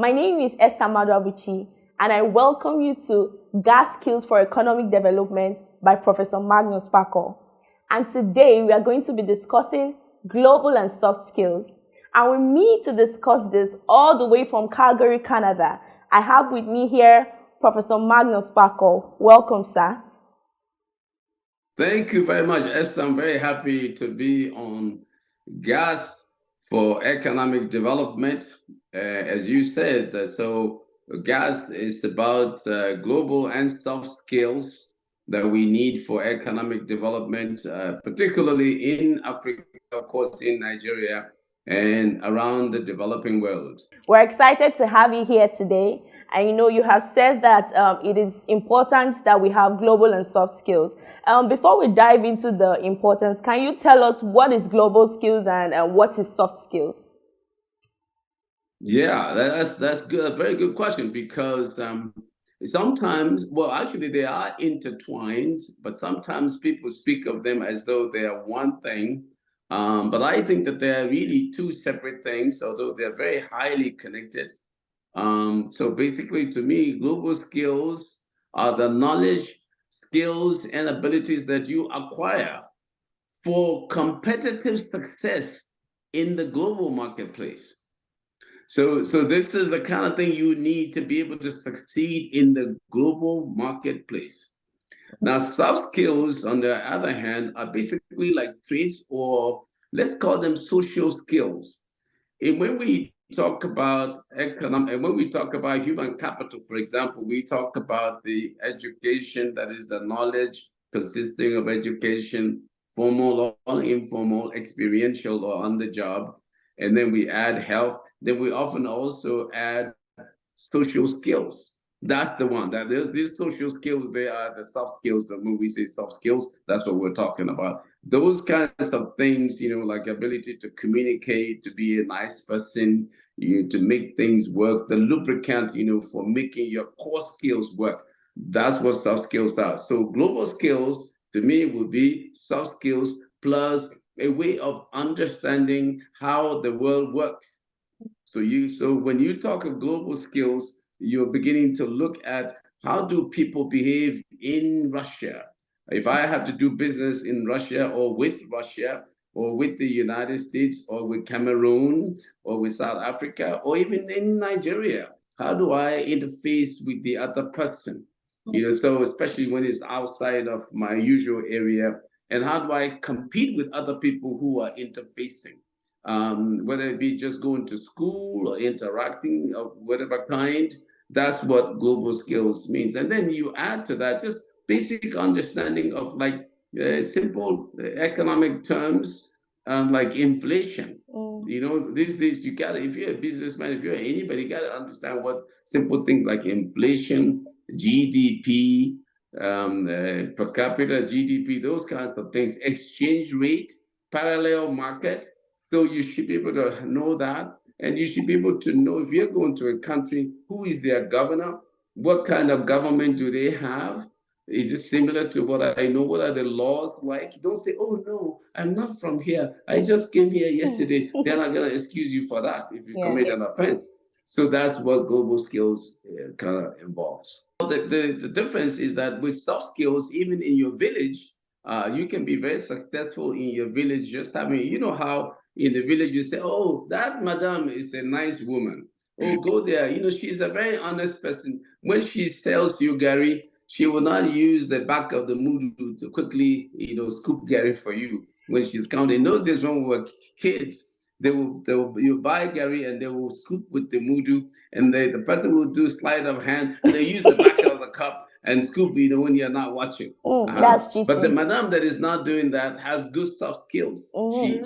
My name is Esther Madwabuchi, and I welcome you to Gas Skills for Economic Development by Professor Magnus Kpakol. And today we are going to be discussing global and soft skills. And with me to discuss this all the way from Calgary, Canada, I have with me here Professor Magnus Kpakol. Welcome, sir. Thank you very much, Esther. I'm very happy to be on Gas for Economic Development. As you said, so gas is about global and soft skills that we need for economic development, particularly in Africa, of course, in Nigeria, and around the developing world. We're excited to have you here today. And you have said that it is important that we have global and soft skills. Before we dive into the importance, can you tell us what is global skills and what is soft skills? Yeah, that's good. A very good question because sometimes, well, actually, they are intertwined, but sometimes people speak of them as though they are one thing. But I think that they are really two separate things, although they're very highly connected. So basically, to me, global skills are the knowledge, skills, and abilities that you acquire for competitive success in the global marketplace. So this is the kind of thing you need to be able to succeed in the global marketplace. Now, soft skills, on the other hand, are basically like traits, or let's call them social skills. And when we talk about economic, and when we talk about human capital, for example, we talk about the education, that is the knowledge consisting of education, formal or informal, experiential or on the job. And then we add health. Then we often also add social skills. That's the one. That there's these social skills, they are the soft skills. So when we say soft skills, that's what we're talking about. Those kinds of things, like ability to communicate, to be a nice person, to make things work, the lubricant, for making your core skills work. That's what soft skills are. So global skills to me would be soft skills plus a way of understanding how the world works. So when you talk of global skills, you're beginning to look at how do people behave in Russia. If I have to do business in Russia or with the United States or with Cameroon or with South Africa or even in Nigeria, how do I interface with the other person? So especially when it's outside of my usual area, and how do I compete with other people who are interfacing? Whether it be just going to school or interacting of whatever kind. That's what global skills means. And then you add to that just basic understanding of like simple economic terms like inflation. These days you gotta, if you're a businessman, if you're anybody, you gotta understand what simple things like inflation, GDP, per capita GDP, those kinds of things, exchange rate, parallel market. So you should be able to know that. And you should be able to know if you're going to a country, who is their governor? What kind of government do they have? Is it similar to what I know? What are the laws like? Don't say, oh, no, I'm not from here. I just came here yesterday. They're not going to excuse you for that if you commit an offense. So that's what global skills kind of involves. The difference is that with soft skills, even in your village, you can be very successful in your village just having, how in the village you say, oh, that madam is a nice woman. Oh, go there. She's a very honest person. When she sells you Gary, she will not use the back of the mudu to quickly, scoop Gary for you when she's counting. In those days when we were kids, you buy Gary and they will scoop with the mudu, and the person will do sleight of hand and they use the back of the cup and scoop, when you're not watching. That's cheating. But the madam that is not doing that has good soft skills.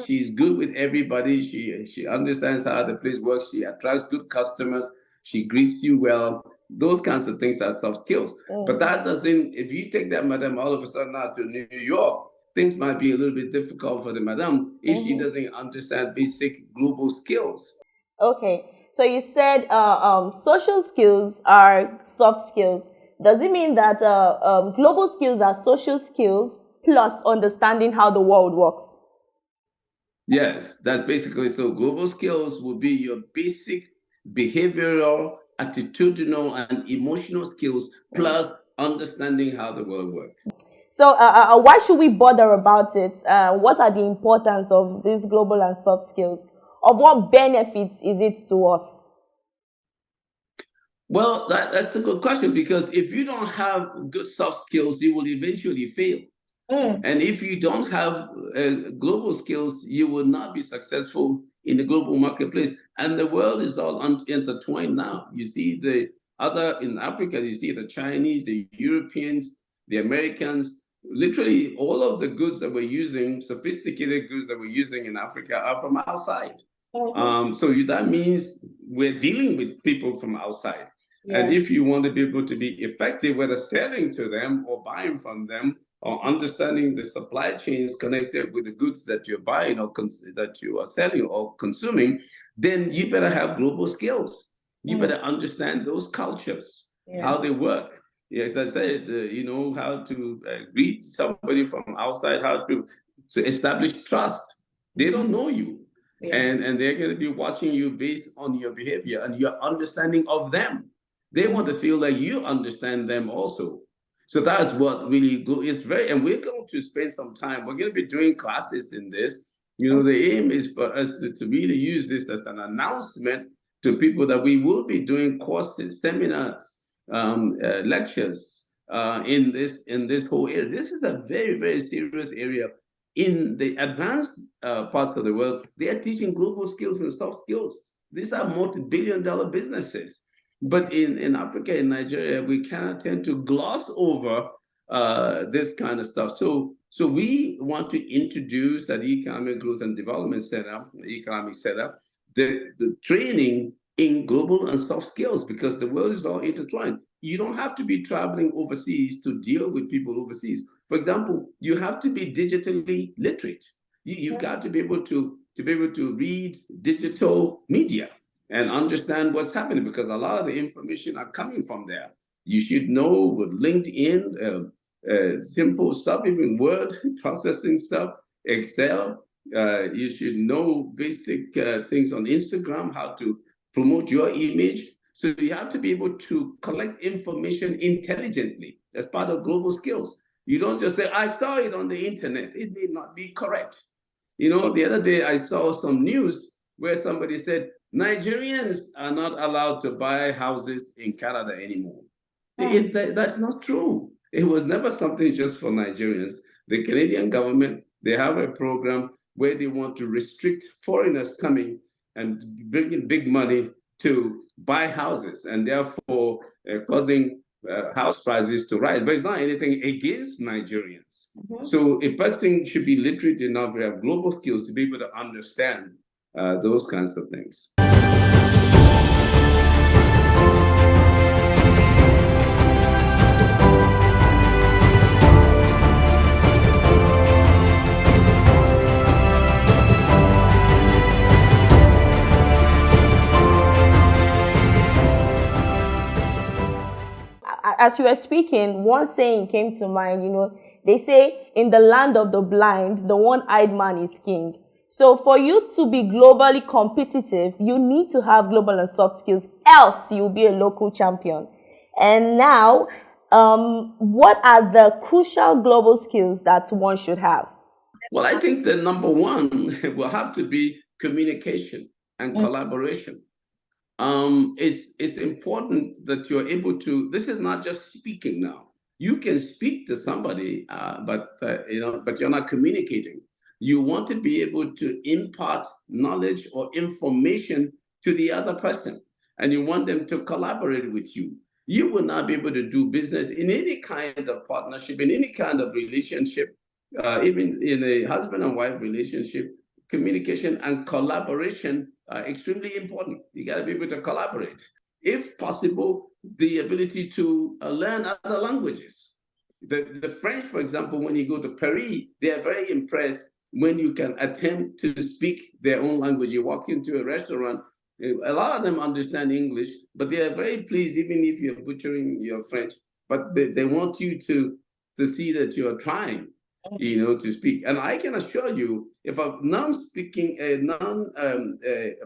She's good with everybody. She understands how the place works. She attracts good customers. She greets you well. Those kinds of things are soft skills. But that doesn't, if you take that madam all of a sudden out to New York, things might be a little bit difficult for the madam if she doesn't understand basic global skills. Okay, so you said social skills are soft skills. Does it mean that global skills are social skills plus understanding how the world works? Yes, that's basically so. Global skills will be your basic behavioral, attitudinal, and emotional skills, plus understanding how the world works. So why should we bother about it? What are the importance of these global and soft skills? Of what benefits is it to us? Well, that's a good question, because if you don't have good soft skills, you will eventually fail. And if you don't have global skills, you will not be successful in the global marketplace. And the world is all intertwined now. You see in Africa, you see the Chinese, the Europeans, the Americans, literally all of the goods that we're using, sophisticated goods that we're using in Africa, are from outside. So that means we're dealing with people from outside. And if you want to be able to be effective, whether selling to them or buying from them, or understanding the supply chains connected with the goods that you're buying or that you are selling or consuming, then you better have global skills. You better understand those cultures, how they work. As I said, you know how to greet somebody from outside, how to establish trust. They don't know you. And they're going to be watching you based on your behavior and your understanding of them. They want to feel like you understand them also. So that's what really is and we're going to spend some time. We're going to be doing classes in this. You know, the aim is for us to really use this as an announcement to people that we will be doing courses, seminars, lectures in this whole area. This is a very, very serious area. In the advanced parts of the world, they are teaching global skills and soft skills. These are multi-billion-dollar businesses. But in Africa, in Nigeria, we kind of tend to gloss over this kind of stuff. So we want to introduce at the Economic Growth and Development Center, the training in global and soft skills, because the world is all intertwined. You don't have to be traveling overseas to deal with people overseas. For example, you have to be digitally literate. You've got to be able to read digital media and understand what's happening, because a lot of the information are coming from there. You should know with LinkedIn, simple stuff, even word processing stuff, Excel. You should know basic things on Instagram, how to promote your image. So you have to be able to collect information intelligently as part of global skills. You don't just say, I saw it on the internet. It may not be correct. You know, the other day I saw some news where somebody said, Nigerians are not allowed to buy houses in Canada anymore. That's not true. It was never something just for Nigerians. The Canadian government, they have a program where they want to restrict foreigners coming and bringing big money to buy houses, and therefore causing house prices to rise. But it's not anything against Nigerians. So a person should be literate enough to have global skills to be able to understand those kinds of things. As you were speaking, one saying came to mind, you know, they say in the land of the blind, the one-eyed man is king. So for you to be globally competitive, you need to have global and soft skills, else you'll be a local champion. And now, what are the crucial global skills that one should have? Well, I think the number one will have to be communication and collaboration. It's important that you're able to, this is not just speaking now. You can speak to somebody, but you're not communicating. You want to be able to impart knowledge or information to the other person, and you want them to collaborate with you. You will not be able to do business in any kind of partnership, in any kind of relationship, even in a husband and wife relationship. Communication and collaboration are extremely important. You got to be able to collaborate. If possible, the ability to learn other languages. The French, for example, when you go to Paris, they are very impressed when you can attempt to speak their own language. You walk into a restaurant, a lot of them understand English, but they are very pleased, even if you're butchering your French, but they want you to see that you're trying. to speak. And I can assure you, if a non-speaking, a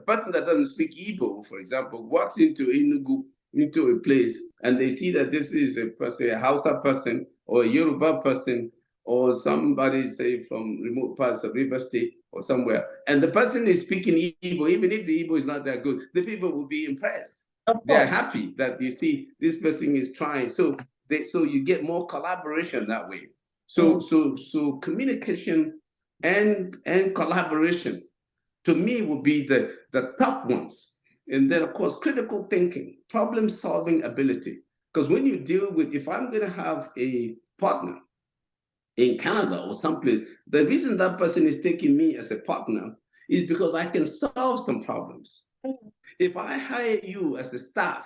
person that doesn't speak Igbo, for example, walks into Enugu, into a place, and they see that this is a person, a Hausa person, or a Yoruba person, or somebody, say, from remote parts of River State or somewhere, and the person is speaking Igbo, even if the Igbo is not that good, the people will be impressed. They are happy that you see this person is trying. So you get more collaboration that way. So communication and collaboration to me would be the top ones. And then of course critical thinking, problem solving ability. Because when you deal with, if I'm going to have a partner in Canada or someplace, the reason that person is taking me as a partner is because I can solve some problems. If I hire you as a staff,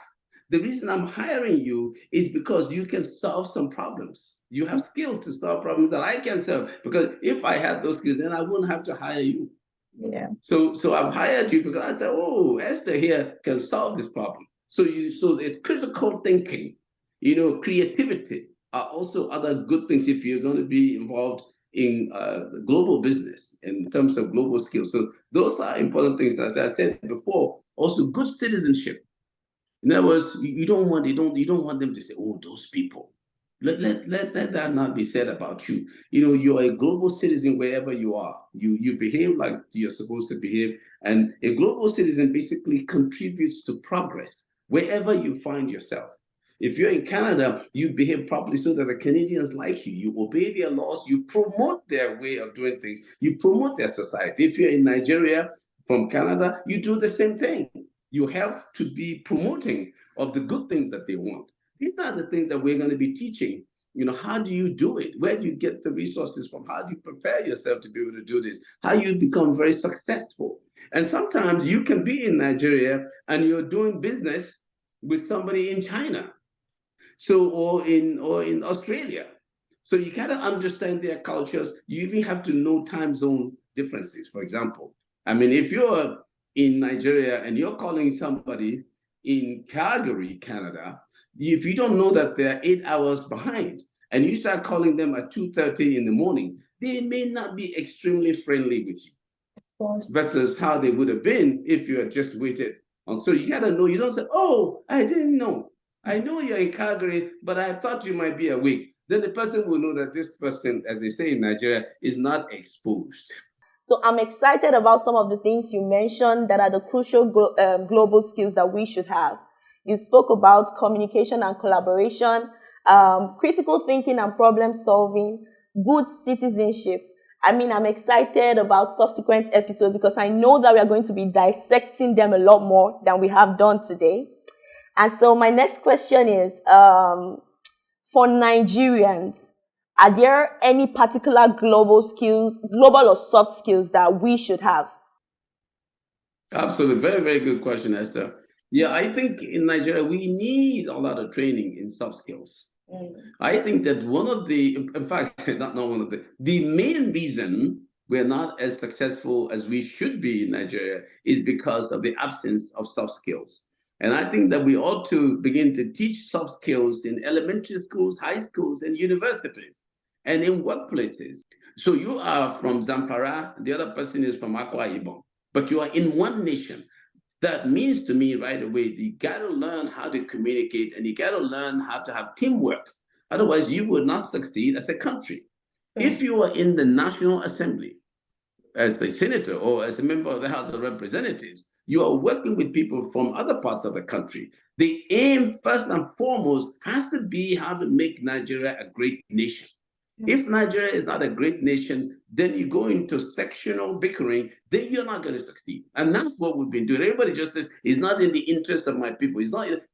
the reason I'm hiring you is because you can solve some problems. You have skills to solve problems that I can solve. Because if I had those skills, then I wouldn't have to hire you. Yeah. So I've hired you because I said, oh, Esther here can solve this problem. So it's critical thinking, creativity are also other good things if you're going to be involved in global business in terms of global skills. So those are important things. As I said before, also good citizenship. In other words, you don't want them to say, oh, those people. Let that not be said about you. You're a global citizen wherever you are. You behave like you're supposed to behave. And a global citizen basically contributes to progress wherever you find yourself. If you're in Canada, you behave properly so that the Canadians like you. You obey their laws, you promote their way of doing things, you promote their society. If you're in Nigeria from Canada, you do the same thing. You help to be promoting of the good things that they want. These are the things that we're going to be teaching. How do you do it? Where do you get the resources from? How do you prepare yourself to be able to do this? How you become very successful? And sometimes you can be in Nigeria and you're doing business with somebody in China, or in Australia. So you gotta understand their cultures. You even have to know time zone differences. For example, I mean, if you're in Nigeria and you're calling somebody in Calgary, Canada, if you don't know that they're 8 hours behind, and you start calling them at 2:30 in the morning, they may not be extremely friendly with you versus how they would have been if you had just waited. And so you gotta know. You don't say, "Oh, I didn't know. I know you're in Calgary, but I thought you might be awake." Then the person will know that this person, as they say in Nigeria, is not exposed. So I'm excited about some of the things you mentioned that are the crucial global skills that we should have. You spoke about communication and collaboration, critical thinking and problem solving, good citizenship. I mean, I'm excited about subsequent episodes because I know that we are going to be dissecting them a lot more than we have done today. And so my next question is, for Nigerians, are there any particular global or soft skills that we should have? Absolutely. Very, very good question, Esther. Yeah, I think in Nigeria, we need a lot of training in soft skills. I think that in fact, not one of the main reason we're not as successful as we should be in Nigeria is because of the absence of soft skills. And I think that we ought to begin to teach soft skills in elementary schools, high schools, and universities, and in workplaces. So you are from Zamfara, the other person is from Akwa Ibom, but you are in one nation. That means to me right away, you got to learn how to communicate and you got to learn how to have teamwork. Otherwise, you will not succeed as a country. If you are in the National Assembly as a senator or as a member of the House of Representatives, you are working with people from other parts of the country. The aim, first and foremost, has to be how to make Nigeria a great nation. If Nigeria is not a great nation, then you go into sectional bickering, then you're not going to succeed. And that's what we've been doing. Everybody just says, it's not in the interest of my people.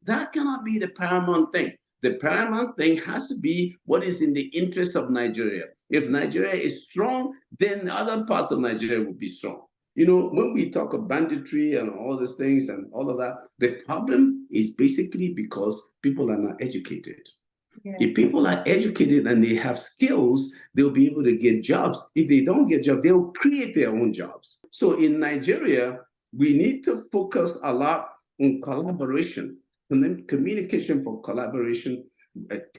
That cannot be the paramount thing. The paramount thing has to be what is in the interest of Nigeria. If Nigeria is strong, then other parts of Nigeria will be strong. When we talk of banditry and all these things and all of that, the problem is basically because people are not educated. Yeah. If people are educated and they have skills, they'll be able to get jobs. If they don't get jobs, they'll create their own jobs. So in Nigeria, we need to focus a lot on collaboration, and then communication for collaboration,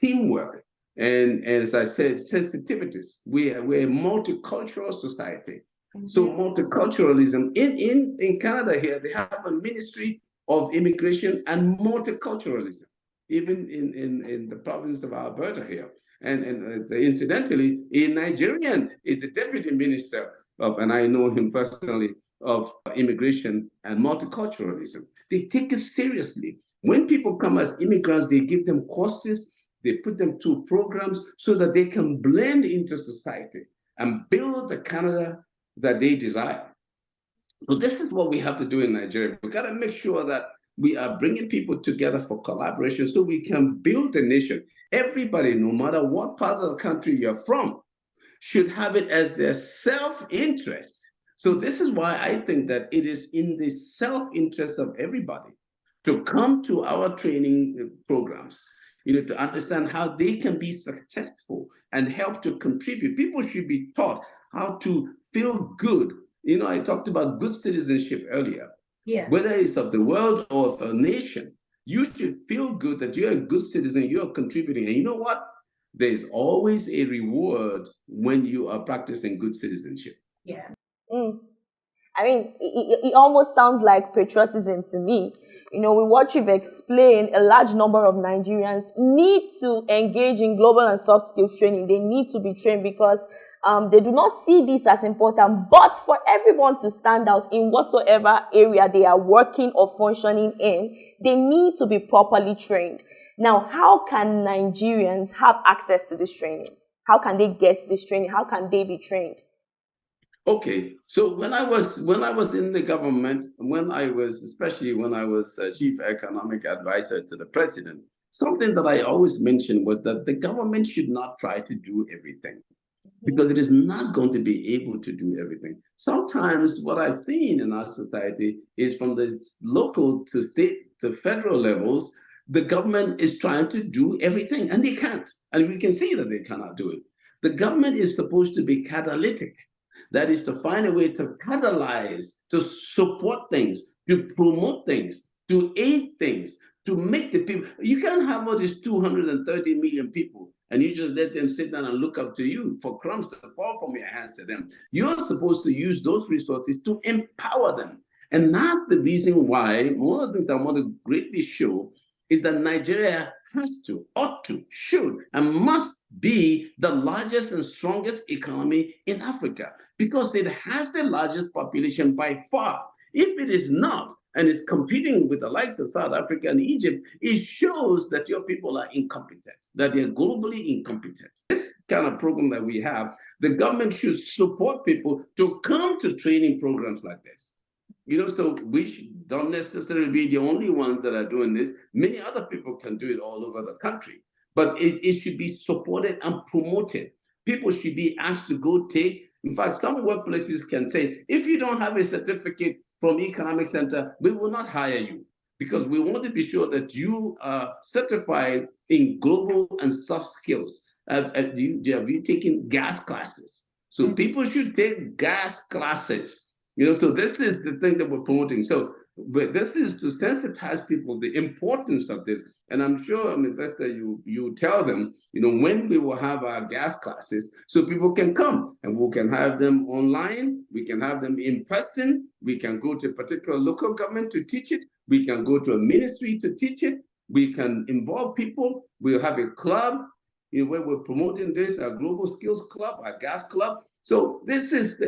teamwork, And as I said, sensitivities. We're a multicultural society. So multiculturalism in Canada here, they have a ministry of immigration and multiculturalism, even in the province of Alberta here. And incidentally, a Nigerian is the deputy minister of, and I know him personally, of immigration and multiculturalism. They take it seriously. When people come as immigrants, they give them courses, they put them through programs so that they can blend into society and build the Canada that they desire. So this is what we have to do in Nigeria. We got to make sure that we are bringing people together for collaboration so we can build a nation. Everybody, no matter what part of the country you're from, should have it as their self-interest. So this is why I think that it is in the self-interest of everybody to come to our training programs, to understand how they can be successful and help to contribute. People should be taught how to feel good. I talked about good citizenship earlier. Yeah. Whether it's of the world or of a nation, you should feel good that you're a good citizen, you're contributing. And you know what? There's always a reward when you are practicing good citizenship. Yeah. I mean, it almost sounds like patriotism to me. With what you've explained, a large number of Nigerians need to engage in global and soft skills training. They need to be trained because they do not see this as important. But for everyone to stand out in whatsoever area they are working or functioning in, they need to be properly trained. Now, how can Nigerians have access to this training? How can they get this training? How can they be trained? Okay, so when I was in the government, especially when I was chief economic advisor to the president, something that I always mentioned was that the government should not try to do everything, because it is not going to be able to do everything. Sometimes what I've seen in our society is from the local to state to federal levels, the government is trying to do everything and they can't. And we can see that they cannot do it. The government is supposed to be catalytic. That is to find a way to catalyze, to support things, to promote things, to aid things, to make the people. You can't have all these 230 million people and you just let them sit down and look up to you for crumbs to fall from your hands to them. You're supposed to use those resources to empower them. And that's the reason why one of the things I want to greatly show is that Nigeria has to, ought to, should, and must be the largest and strongest economy in Africa because it has the largest population by far. If it is not, and is competing with the likes of South Africa and Egypt, it shows that your people are incompetent, that they're globally incompetent. This kind of program that we have, the government should support people to come to training programs like this. So we don't necessarily be the only ones that are doing this. Many other people can do it all over the country, but it should be supported and promoted. People should be asked to go take. In fact, some workplaces can say, if you don't have a certificate from Economic Center, we will not hire you because we want to be sure that you are certified in global and soft skills. Have you taken gas classes? So people should take gas classes. So this is the thing that we're promoting. So but this is to sensitize people the importance of this. And I'm sure, Ms. Esther, you tell them, when we will have our gas classes so people can come and we can have them online, we can have them in person, we can go to a particular local government to teach it, we can go to a ministry to teach it, we can involve people, we'll have a club, where we're promoting this, our Global Skills Club, our gas club. So this is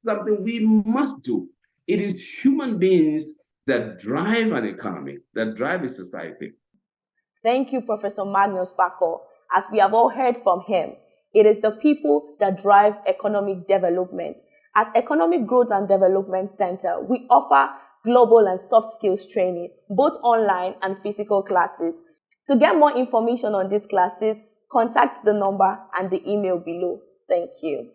something we must do. It is human beings that drive an economy, that drive a society. Thank you, Professor Magnus Kpakol. As we have all heard from him, it is the people that drive economic development. At Economic Growth and Development Center, we offer global and soft skills training, both online and physical classes. To get more information on these classes, contact the number and the email below. Thank you.